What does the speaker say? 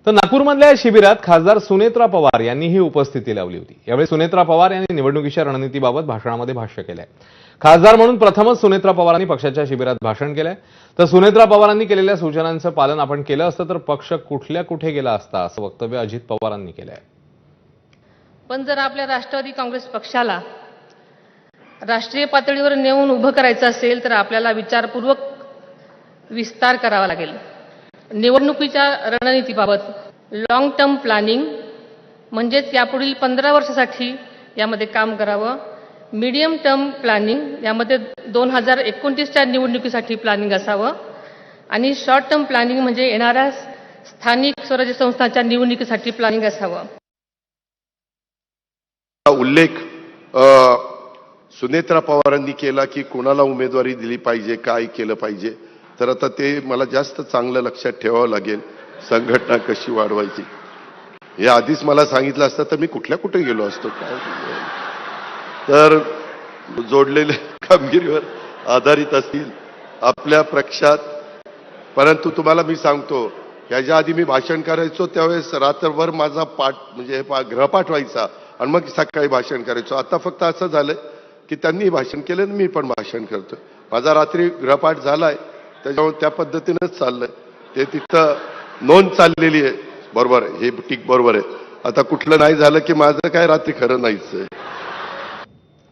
तर नागपूरमधल्या शिबिरात खासदार सुनेत्रा पवार यांनीही उपस्थिती लावली होती। यावेळी सुनेत्रा पवार यांनी निवडणुकीच्या रणनीतीबाबत भाषणामध्ये भाष्य केलंय। खासदार म्हणून प्रथमच सुनेत्रा पवारांनी पक्षाच्या शिबिरात भाषण केलंय। तर सुनेत्रा पवारांनी केलेल्या सूचनांचं पालन आपण केलं असतं तर पक्ष कुठे गेला असता असं वक्तव्य अजित पवारांनी केलंय। पण जर आपल्या राष्ट्रवादी काँग्रेस पक्षाला राष्ट्रीय पातळीवर नेऊन उभं करायचं असेल तर आपल्याला विचारपूर्वक विस्तार करावा लागेल। निवडणुकीच्या रणनीतीबाबत लॉंग टर्म प्लॅनिंग म्हणजेच यापुढील 15 वर्षासाठी यामध्ये काम करावं। मीडियम टर्म प्लॅनिंग यामध्ये 2029च्या निवडणुकीसाठी प्लॅनिंग असावं आणि शॉर्ट टर्म प्लॅनिंग म्हणजे येणाऱ्या स्थानिक स्वराज्य संस्थांच्या निवडणुकीसाठी प्लॅनिंग असावं। उल्लेख सुनेत्रा पवारांनी केला की कोणाला उमेदवारी दिली पाहिजे, काय केलं पाहिजे, तर आता ते मला जास्त चांगलं लक्षात ठेवावं लागेल। संघटना कशी वाढवायची हे आधीच मला सांगितलं असतं तर मी कुठे गेलो असतो। काय तर जोडलेल्या कामगिरीवर आधारित असतील आपल्या पक्षात। परंतु तुम्हाला मी सांगतो, याच्या आधी मी भाषण करायचो त्यावेळेस रात्रभर माझा पाठ म्हणजे गृहपाठ व्हायचा आणि मग सकाळी भाषण करायचो। आता फक्त असं झालंय की त्यांनी भाषण केलं आणि मी पण भाषण करतो। माझा रात्री गृहपाठ झालाय त्याच्यामुळे त्या पद्धतीनेच चाललंय। ते तिथं नोंद चाललेली आहे, बरोबर आहे, हे ठीक बरोबर आहे। आता कुठलं नाही झालं की माझं काय रात्री खरं नाहीच आहे।